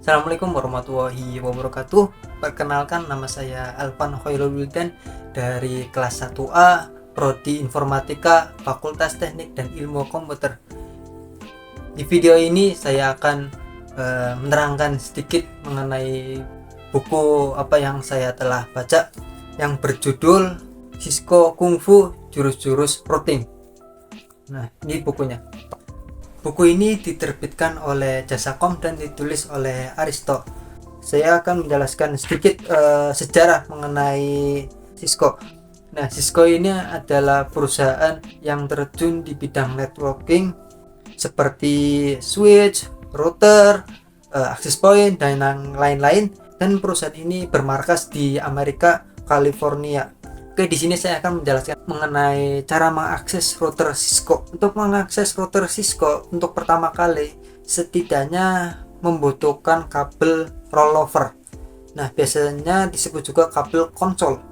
Assalamualaikum warahmatullahi wabarakatuh. Perkenalkan, nama saya Alvan Khairul Wildan dari kelas 1A Prodi Informatika Fakultas Teknik dan Ilmu Komputer. Di video ini saya akan menerangkan sedikit mengenai buku apa yang saya telah baca yang berjudul Cisco Kung Fu Jurus-Jurus Routing. Nah, ini bukunya. Buku ini diterbitkan oleh Jasacom dan ditulis oleh Aristo. Saya akan menjelaskan sedikit sejarah mengenai Cisco. Nah, Cisco ini adalah perusahaan yang terjun di bidang networking seperti switch, router, access point, dan yang lain-lain. Dan perusahaan ini bermarkas di Amerika, California. Oke, di sini saya akan menjelaskan mengenai cara mengakses router Cisco. Untuk mengakses router Cisco, untuk pertama kali setidaknya membutuhkan kabel rollover. Nah, biasanya disebut juga kabel konsol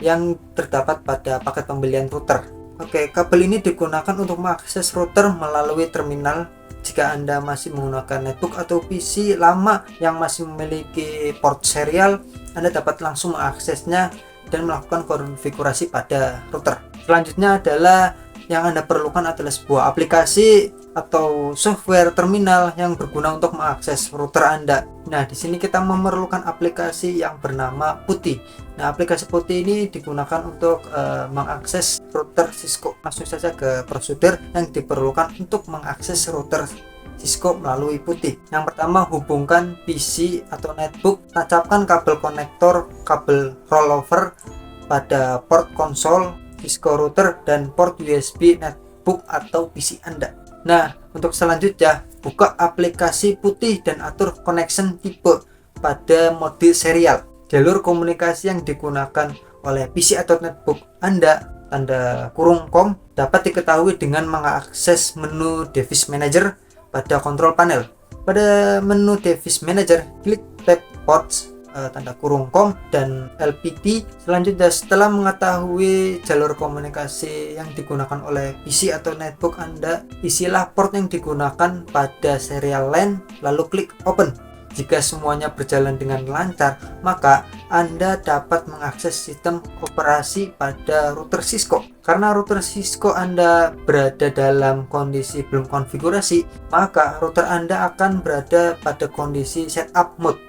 yang terdapat pada paket pembelian router. Oke, kabel ini digunakan untuk mengakses router melalui terminal. Jika Anda masih menggunakan netbook atau PC lama yang masih memiliki port serial, Anda dapat langsung mengaksesnya dan melakukan konfigurasi pada router. Selanjutnya adalah yang Anda perlukan adalah sebuah aplikasi atau software terminal yang berguna untuk mengakses router Anda. Nah, di sini kita memerlukan aplikasi yang bernama PuTTY. Nah, aplikasi PuTTY ini digunakan untuk mengakses router Cisco. Langsung saja ke prosedur yang diperlukan untuk mengakses router Cisco melalui PuTTY. Yang pertama, hubungkan PC atau netbook, tancapkan kabel konektor kabel rollover pada port konsol Cisco router dan port USB netbook atau PC Anda. Nah, untuk selanjutnya, buka aplikasi PuTTY dan atur connection tipe pada mode serial. Jalur komunikasi yang digunakan oleh PC atau netbook Anda tanda kurung COM dapat diketahui dengan mengakses menu device manager pada kontrol panel. Pada menu device manager, klik tab ports tanda kurung COM dan LPT. Selanjutnya, setelah mengetahui jalur komunikasi yang digunakan oleh PC atau netbook Anda, isilah port yang digunakan pada serial LAN, lalu klik open. Jika semuanya berjalan dengan lancar, maka Anda dapat mengakses sistem operasi pada router Cisco. Karena router Cisco Anda berada dalam kondisi belum konfigurasi, maka router Anda akan berada pada kondisi setup mode.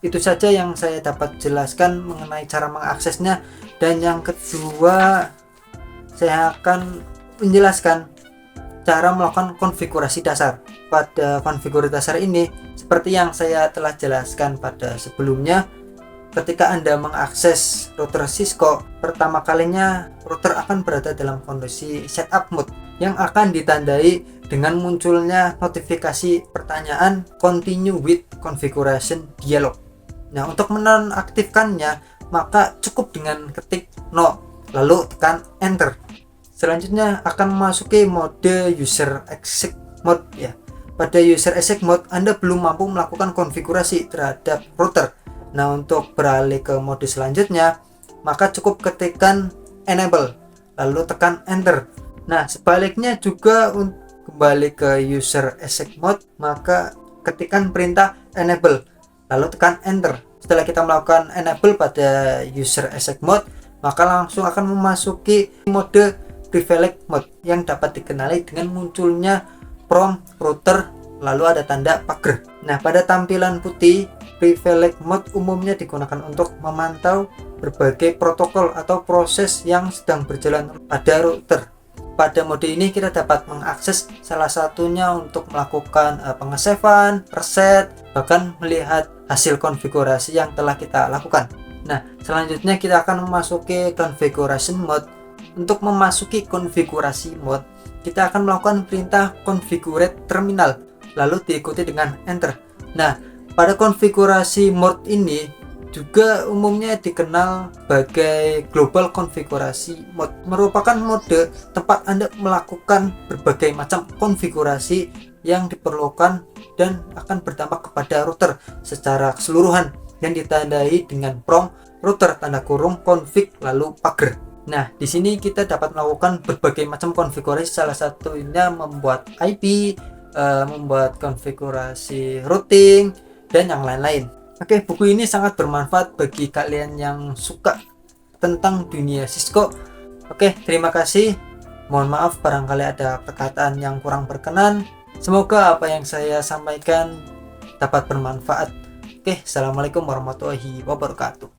Itu saja yang saya dapat jelaskan mengenai cara mengaksesnya. Dan yang kedua, saya akan menjelaskan cara melakukan konfigurasi dasar. Pada konfigurasi dasar ini, seperti yang saya telah jelaskan pada sebelumnya, ketika Anda mengakses router Cisco, pertama kalinya router akan berada dalam kondisi setup mode yang akan ditandai dengan munculnya notifikasi pertanyaan continue with configuration dialog. Nah, untuk menonaktifkannya, maka cukup dengan ketik no, lalu tekan enter. Selanjutnya akan memasuki mode user exec mode ya. Pada user exec mode, Anda belum mampu melakukan konfigurasi terhadap router. Nah, untuk beralih ke mode selanjutnya, maka cukup ketikkan enable, lalu tekan enter. Nah, sebaliknya juga kembali ke user exec mode, maka ketikkan perintah enable, lalu tekan enter. Setelah kita melakukan enable pada user exec mode, maka langsung akan memasuki mode privilege mode yang dapat dikenali dengan munculnya prompt router lalu ada tanda pagar. Nah, pada tampilan PuTTY, privilege mode umumnya digunakan untuk memantau berbagai protokol atau proses yang sedang berjalan pada router. Pada mode ini kita dapat mengakses salah satunya untuk melakukan pengesavean, reset, bahkan melihat hasil konfigurasi yang telah kita lakukan. Nah, selanjutnya kita akan memasuki configuration mode. Untuk memasuki konfigurasi mode, kita akan melakukan perintah configure terminal, lalu diikuti dengan enter. Nah, pada konfigurasi mode ini juga umumnya dikenal sebagai global konfigurasi mode, merupakan mode tempat Anda melakukan berbagai macam konfigurasi yang diperlukan dan akan berdampak kepada router secara keseluruhan yang ditandai dengan prompt router tanda kurung config lalu pagar. Nah, di sini kita dapat melakukan berbagai macam konfigurasi, salah satunya membuat IP, membuat konfigurasi routing, dan yang lain-lain. Oke, buku ini sangat bermanfaat bagi kalian yang suka tentang dunia Cisco. Oke, terima kasih. Mohon maaf barangkali ada perkataan yang kurang berkenan. Semoga apa yang saya sampaikan dapat bermanfaat. Oke, assalamualaikum warahmatullahi wabarakatuh.